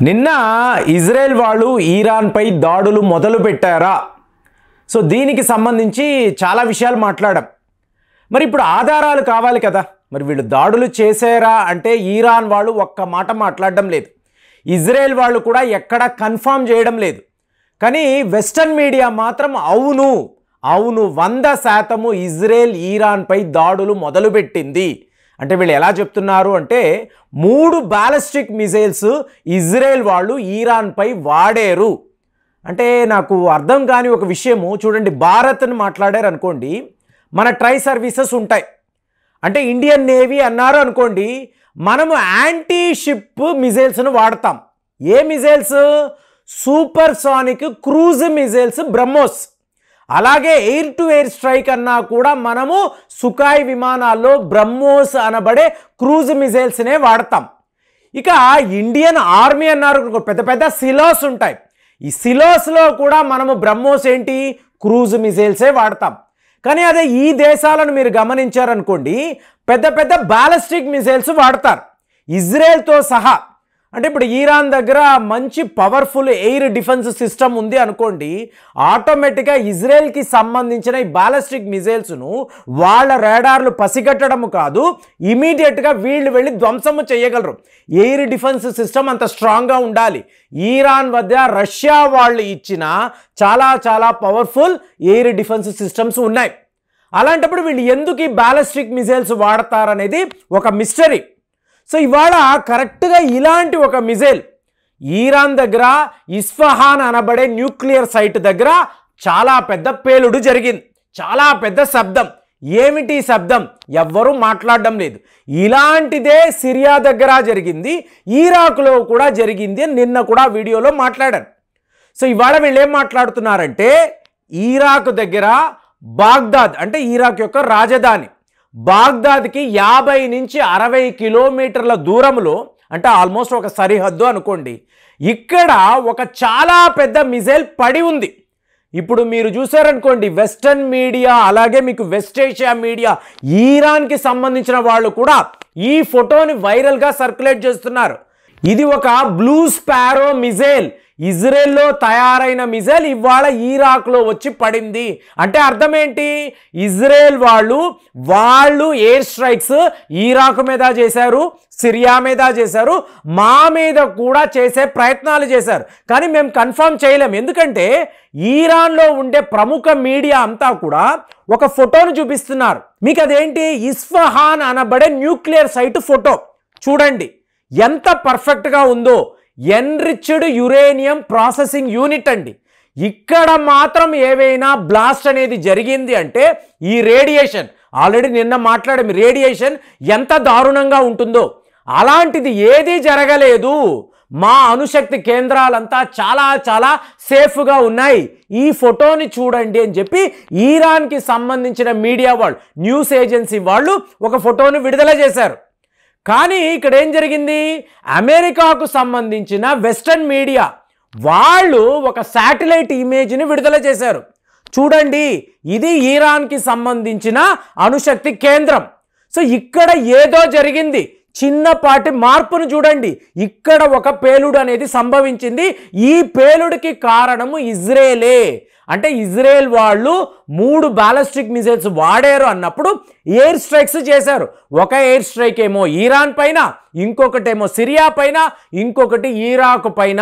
నిన్న ఇజ్రాయెల్ వాళ్ళు ఇరాన్పై దాడులు మొదలు పెట్టారా? సో దీనికి సంబంధించి చాలా విషయాలు మాట్లాడాం. మరి ఇప్పుడు ఆధారాలు కావాలి కదా. మరి వీళ్ళు దాడులు చేశారా అంటే ఇరాన్ వాళ్ళు ఒక్క మాట మాట్లాడడం లేదు. ఇజ్రాయెల్ వాళ్ళు కూడా ఎక్కడ కన్ఫర్మ్ చేయడం లేదు. కానీ వెస్టర్న్ మీడియా మాత్రం అవును 100% ఇజ్రాయెల్ ఇరాన్పై దాడులు మొదలుపెట్టింది అంటే వీళ్ళు ఎలా చెప్తున్నారు అంటే 3 బాలిస్టిక్ మిసైల్స్ ఇజ్రాయెల్ వాళ్ళు ఇరాన్పై వాడారు అంటే నాకు అర్థం కాని ఒక విషయము. చూడండి, భారత్ని మాట్లాడారు అనుకోండి, మన ట్రై సర్వీసెస్ ఉంటాయి. అంటే ఇండియన్ నేవీ అన్నారు అనుకోండి, మనము యాంటీ షిప్ మిసైల్స్ను వాడతాం. ఏ missiles? Supersonic cruise missiles BrahMos. అలాగే ఎయిర్ టు ఎయిర్ స్ట్రైక్ అన్నా కూడా మనము సుఖాయ్ విమానాల్లో బ్రహ్మోస్ అనబడే క్రూజ్ మిసైల్స్నే వాడతాం. ఇక ఇండియన్ ఆర్మీ అన్నారు, పెద్ద పెద్ద సిలోస్ ఉంటాయి. ఈ సిలోస్లో కూడా మనము బ్రహ్మోస్ ఏంటి క్రూజ్ మిసైల్సే వాడతాం. కానీ అదే ఈ దేశాలను మీరు గమనించారనుకోండి, పెద్ద పెద్ద బాలిస్టిక్ మిసైల్స్ వాడతారు ఇజ్రాయెల్తో సహా. అంటే ఇప్పుడు ఇరాన్ దగ్గర మంచి పవర్ఫుల్ ఎయిర్ డిఫెన్స్ సిస్టమ్ ఉంది అనుకోండి, ఆటోమేటిక్గా ఇజ్రాయెల్కి సంబంధించిన ఈ బాలిస్టిక్ మిసైల్స్ను వాళ్ళ రాడార్లు పసిగట్టడం కాదు, ఇమీడియట్గా వీళ్ళు వెళ్ళి ధ్వంసము చేయగలరు. ఎయిర్ డిఫెన్స్ సిస్టమ్ అంత స్ట్రాంగ్గా ఉండాలి. ఇరాన్ వద్ద రష్యా వాళ్ళు ఇచ్చిన చాలా పవర్ఫుల్ ఎయిర్ డిఫెన్స్ సిస్టమ్స్ ఉన్నాయి. అలాంటప్పుడు వీళ్ళు ఎందుకు ఈ బాలిస్టిక్ మిసైల్స్ వాడతారనేది ఒక మిస్టరీ. సో ఇవాళ కరెక్ట్గా ఇలాంటి ఒక మిసైల్ ఇరాన్ దగ్గర ఇస్ఫహాన్ అనబడే న్యూక్లియర్ సైట్ దగ్గర చాలా పెద్ద పేలుడు జరిగింది, చాలా పెద్ద శబ్దం. ఏమిటి శబ్దం? ఎవ్వరూ మాట్లాడడం లేదు. ఇలాంటిదే సిరియా దగ్గర జరిగింది, ఇరాక్లో కూడా జరిగింది అని నిన్న కూడా వీడియోలో మాట్లాడాను. సో ఇవాళ వీళ్ళు ఏం మాట్లాడుతున్నారంటే, ఇరాక్ దగ్గర బాగ్దాద్ అంటే ఇరాక్ యొక్క రాజధాని బాగ్దాద్కి 50 నుంచి 60 కిలోమీటర్ల దూరంలో, అంటే ఆల్మోస్ట్ ఒక సరిహద్దు అనుకోండి, ఇక్కడ ఒక చాలా పెద్ద మిసైల్ పడి ఉంది. ఇప్పుడు మీరు చూసారనుకోండి, వెస్టర్న్ మీడియా అలాగే మీకు వెస్ట్ ఏషియా మీడియా ఇరాన్కి సంబంధించిన వాళ్ళు కూడా ఈ ఫోటోని వైరల్గా సర్క్యులేట్ చేస్తున్నారు. ఇది ఒక బ్లూ స్పారో మిసైల్, ఇజ్రాయెల్లో తయారైన మిసైల్ ఇవాళ ఇరాక్లో వచ్చి పడింది. అంటే అర్థం ఏంటి? ఇజ్రాయెల్ వాళ్ళు ఎయిర్ స్ట్రైక్స్ ఇరాక్ మీద చేశారు, సిరియా మీద చేశారు, మా మీద కూడా చేసే ప్రయత్నాలు చేశారు. కానీ మేము కన్ఫర్మ్ చేయలేం, ఎందుకంటే ఇరాన్లో ఉండే ప్రముఖ మీడియా అంతా కూడా ఒక ఫోటోను చూపిస్తున్నారు మీకు. అదేంటి? ఇస్ఫహాన్ అనబడే న్యూక్లియర్ సైట్ ఫోటో చూడండి ఎంత పర్ఫెక్ట్గా ఉందో. ఎన్రిచ్డ్ యురేనియం ప్రాసెసింగ్ యూనిట్ అండి. ఇక్కడ మాత్రం ఏవైనా బ్లాస్ట్ అనేది జరిగింది అంటే ఈ రేడియేషన్, ఆల్రెడీ నిన్న మాట్లాడాము, రేడియేషన్ ఎంత దారుణంగా ఉంటుందో. అలాంటిది ఏదీ జరగలేదు. మా అణుశక్తి కేంద్రాలంతా చాలా సేఫ్గా ఉన్నాయి, ఈ ఫోటోని చూడండి అని చెప్పి ఇరాన్కి సంబంధించిన మీడియా వాళ్ళు, న్యూస్ ఏజెన్సీ వాళ్ళు ఒక ఫోటోని విడుదల చేశారు. కానీ ఇక్కడ ఏం జరిగింది? అమెరికాకు సంబంధించిన వెస్టర్న్ మీడియా వాళ్ళు ఒక శాటిలైట్ ఇమేజ్ని విడుదల చేశారు. చూడండి, ఇది ఇరాన్కి సంబంధించిన అణుశక్తి కేంద్రం. సో ఇక్కడ ఏదో జరిగింది, చిన్నపాటి మార్పును చూడండి. ఇక్కడ ఒక పేలుడు అనేది సంభవించింది. ఈ పేలుడికి కారణము ఇజ్రాయెలే. అంటే ఇజ్రాయెల్ వాళ్ళు 3 బాలిస్టిక్ మిసైల్స్ వాడారు అన్నప్పుడు ఎయిర్ స్ట్రైక్స్ చేశారు. ఒక ఎయిర్ స్ట్రైక్ ఏమో ఇరాన్ పైన, ఇంకొకటేమో సిరియా పైన, ఇంకొకటి ఇరాక్ పైన.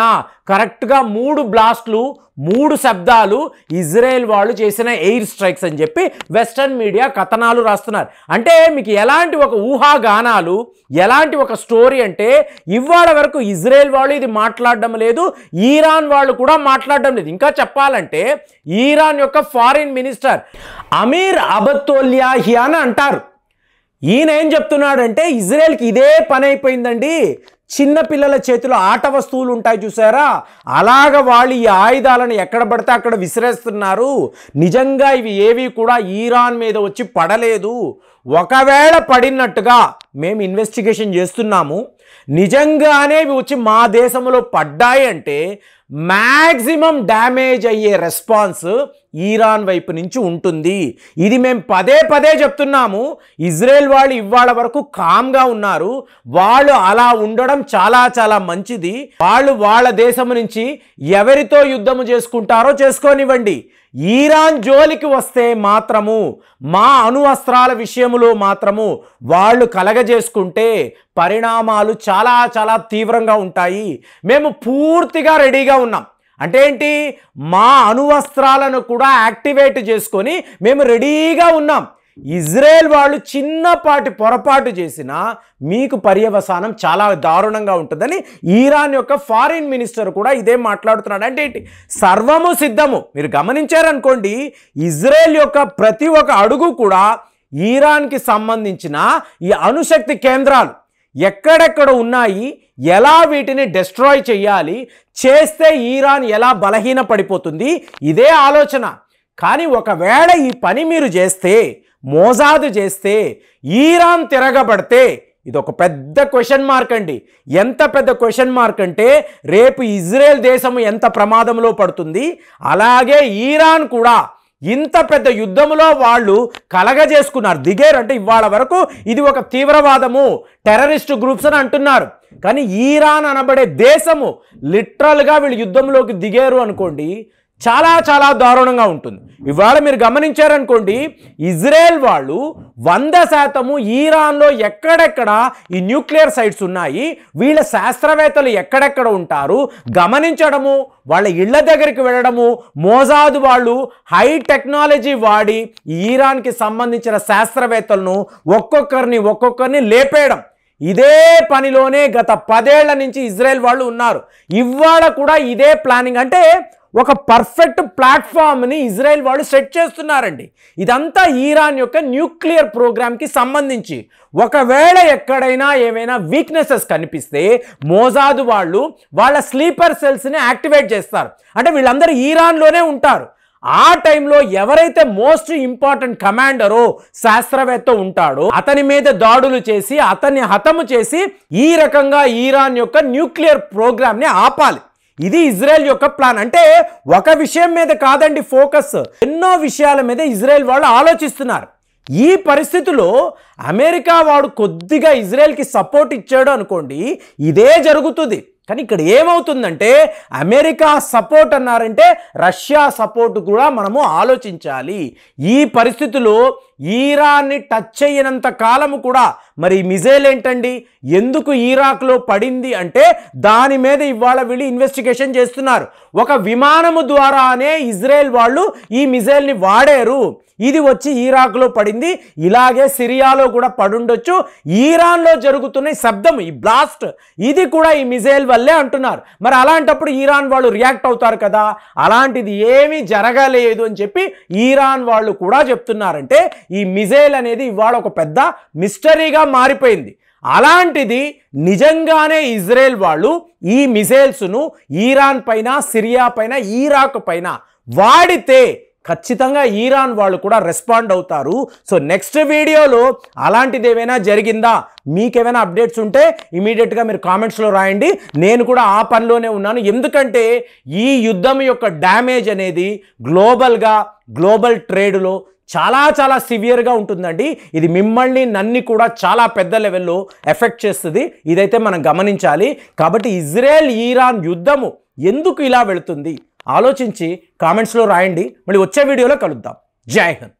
కరెక్ట్గా 3 బ్లాస్ట్లు, 3 శబ్దాలు ఇజ్రాయెల్ వాళ్ళు చేసిన ఎయిర్ స్ట్రైక్స్ అని చెప్పి వెస్టర్న్ మీడియా కథనాలు రాస్తున్నారు. అంటే మీకు ఎలాంటి ఒక ఊహాగానాలు, ఎలాంటి ఒక స్టోరీ అంటే ఇవాళ వరకు ఇజ్రాయెల్ వాళ్ళు ఇది మాట్లాడడం లేదు, ఇరాన్ వాళ్ళు కూడా మాట్లాడడం లేదు. ఇంకా చెప్పాలంటే ఇరాన్ యొక్క ఫారిన్ మినిస్టర్ అమీర్ అబతోల్యాహియాన్ అంటారు. ఈయన ఏం చెప్తున్నాడంటే ఇజ్రాయెల్కి ఇదే పని అయిపోయిందండి. చిన్న పిల్లల చేతిలో ఆట వస్తువులు ఉంటాయి చూసారా, అలాగ వాళ్ళు ఈ ఆయుధాలను ఎక్కడ పడితే అక్కడ విసిరేస్తున్నారు. నిజంగా ఇవి ఏవి కూడా ఇరాన్ మీద వచ్చి పడలేదు. ఒకవేళ పడినట్టుగా మేము ఇన్వెస్టిగేషన్ చేస్తున్నాము, నిజంగానే ఇవి వచ్చి మా దేశంలో పడ్డాయి అంటే మ్యాక్సిమం డ్యామేజ్ అయ్యే రెస్పాన్స్ ఈరాన్ వైపు నుంచి ఉంటుంది. ఇది మేము పదే పదే చెప్తున్నాము. ఇజ్రాయెల్ వాళ్ళు ఇవాళ వరకు కామ్గా ఉన్నారు. వాళ్ళు అలా ఉండడం చాలా చాలా మంచిది. వాళ్ళు వాళ్ళ దేశం నుంచి ఎవరితో యుద్ధము చేసుకుంటారో చేసుకోనివ్వండి. ఈరాన్ జోలికి వస్తే మాత్రము మా అణువస్త్రాల విషయంలో మాత్రము వాళ్ళు కలగజేసుకుంటే పరిణామాలు చాలా చాలా తీవ్రంగా ఉంటాయి. మేము పూర్తిగా రెడీగా ఉన్నాం. అంటే ఏంటి, మా అణువస్త్రాలను కూడా యాక్టివేట్ చేసుకొని మేము రెడీగా ఉన్నాం. ఇజ్రాయెల్ వాళ్ళు చిన్నపాటి పొరపాటు చేసినా మీకు పర్యవసానం చాలా దారుణంగా ఉంటుందని ఈరాన్ యొక్క ఫారిన్ మినిస్టర్ కూడా ఇదే మాట్లాడుతున్నాడు. అంటే ఏంటి, సర్వము సిద్ధము. మీరు గమనించారనుకోండి, ఇజ్రాయెల్ యొక్క ప్రతి ఒక్క అడుగు కూడా ఈరాన్కి సంబంధించిన ఈ అణుశక్తి కేంద్రాలు ఎక్కడెక్కడ ఉన్నాయి, ఎలా వీటిని డెస్ట్రాయ్ చేయాలి, చేస్తే ఈరాన్ ఎలా బలహీన పడిపోతుంది, ఇదే ఆలోచన. కానీ ఒకవేళ ఈ పని మీరు చేస్తే, మోసాదు చేస్తే, ఈరాన్ తిరగబడితే ఇది ఒక పెద్ద క్వశ్చన్ మార్క్ అండి. ఎంత పెద్ద క్వశ్చన్ మార్క్ అంటే రేపు ఇజ్రాయెల్ దేశం ఎంత ప్రమాదంలో పడుతుంది, అలాగే ఈరాన్ కూడా ఇంత పెద్ద యుద్ధంలో వాళ్ళు కలగజేసుకున్నారు, దిగారు. అంటే ఇవాళ వరకు ఇది ఒక తీవ్రవాదము, టెర్రరిస్ట్ గ్రూప్స్ అని అంటున్నారు. కానీ ఈరాన్ అనబడే దేశము లిటరల్గా వీళ్ళు యుద్ధంలోకి దిగారు అనుకోండి, చాలా చాలా దారుణంగా ఉంటుంది. ఇవాళ మీరు గమనించారనుకోండి, ఇజ్రాయెల్ వాళ్ళు 100% ఈరాన్లో ఎక్కడెక్కడ ఈ న్యూక్లియర్ సైట్స్ ఉన్నాయి, వీళ్ళ శాస్త్రవేత్తలు ఎక్కడెక్కడ ఉంటారు గమనించడము, వాళ్ళ ఇళ్ల దగ్గరికి వెళ్ళడము, మోసాదు వాళ్ళు హై టెక్నాలజీ వాడి ఈరాన్కి సంబంధించిన శాస్త్రవేత్తలను ఒక్కొక్కరిని లేపేయడం, ఇదే పనిలోనే గత 10 ఏళ్ల నుంచి ఇజ్రాయెల్ వాళ్ళు ఉన్నారు. ఇవాళ కూడా ఇదే ప్లానింగ్. అంటే ఒక పర్ఫెక్ట్ ప్లాట్ఫామ్ని ఇజ్రాయెల్ వాళ్ళు సెట్ చేస్తున్నారండి. ఇదంతా ఈరాన్ యొక్క న్యూక్లియర్ ప్రోగ్రామ్కి సంబంధించి. ఒకవేళ ఎక్కడైనా ఏమైనా వీక్నెసెస్ కనిపిస్తే మోసాదు వాళ్ళు వాళ్ళ స్లీపర్ సెల్స్ని యాక్టివేట్ చేస్తారు. అంటే వీళ్ళందరూ ఈరాన్లోనే ఉంటారు. ఆ టైంలో ఎవరైతే మోస్ట్ ఇంపార్టెంట్ కమాండరో శాస్త్రవేత్త ఉంటాడో అతని మీద దాడులు చేసి అతన్ని హతము చేసి ఈ రకంగా ఈరాన్ యొక్క న్యూక్లియర్ ప్రోగ్రామ్ని ఆపాలి. ఇది ఇజ్రాయెల్ యొక్క ప్లాన్. అంటే ఒక విషయం మీద కాదండి ఫోకస్, ఎన్నో విషయాల మీద ఇజ్రాయెల్ వాళ్ళు ఆలోచిస్తున్నారు. ఈ పరిస్థితిలో అమెరికా వాడు కొద్దిగా ఇజ్రాయెల్కి సపోర్ట్ ఇచ్చాడు అనుకోండి, ఇదే జరుగుతుంది. కానీ ఇక్కడ ఏమవుతుందంటే, అమెరికా సపోర్ట్ అన్నారంటే రష్యా సపోర్ట్ కూడా మనము ఆలోచించాలి. ఈ పరిస్థితిలో ఈరాన్ని టచ్ చేయనంత కాలము కూడా మరి మిజైల్ ఏంటండి, ఎందుకు ఇరాక్లో పడింది అంటే దాని మీద ఇవాళ వీళ్ళు ఇన్వెస్టిగేషన్ చేస్తున్నారు. ఒక విమానము ద్వారానే ఇజ్రాయెల్ వాళ్ళు ఈ మిజైల్ని వాడారు, ఇది వచ్చి ఇరాక్లో పడింది, ఇలాగే సిరియాలో కూడా పడుండొచ్చు, ఈరాన్లో జరుగుతున్న శబ్దం, ఈ బ్లాస్ట్, ఇది కూడా ఈ మిజైల్ వల్లే అంటున్నారు. మరి అలాంటప్పుడు ఈరాన్ వాళ్ళు రియాక్ట్ అవుతారు కదా, అలాంటిది ఏమీ జరగలేదు అని చెప్పి ఈరాన్ వాళ్ళు కూడా చెప్తున్నారంటే ఈ మిజైల్ అనేది ఇవాళ ఒక పెద్ద మిస్టరీగా మారిపోయింది. అలాంటిది నిజంగానే ఇజ్రాయెల్ వాళ్ళు ఈ మిజైల్స్ను ఈరాన్ పైన, సిరియా పైన, ఇరాక్ పైన వాడితే ఖచ్చితంగా ఈరాన్ వాళ్ళు కూడా రెస్పాండ్ అవుతారు. సో నెక్స్ట్ వీడియోలో అలాంటిది ఏమైనా జరిగిందా, మీకేమైనా అప్డేట్స్ ఉంటే ఇమీడియట్గా మీరు కామెంట్స్లో రాయండి. నేను కూడా ఆ పనిలోనే ఉన్నాను. ఎందుకంటే ఈ యుద్ధం యొక్క డ్యామేజ్ అనేది గ్లోబల్ ట్రేడ్లో చాలా చాలా సివియర్గా ఉంటుందండి. ఇది మిమ్మల్ని నన్ను కూడా చాలా పెద్ద లెవెల్లో ఎఫెక్ట్ చేస్తుంది. ఇదైతే మనం గమనించాలి. కాబట్టి ఇజ్రాయెల్ ఈరాన్ యుద్ధము ఎందుకు ఇలా వెళుతుంది ఆలోచించి కామెంట్స్లో రాయండి. మళ్ళీ వచ్చే వీడియోలో కలుద్దాం. జై హింద్.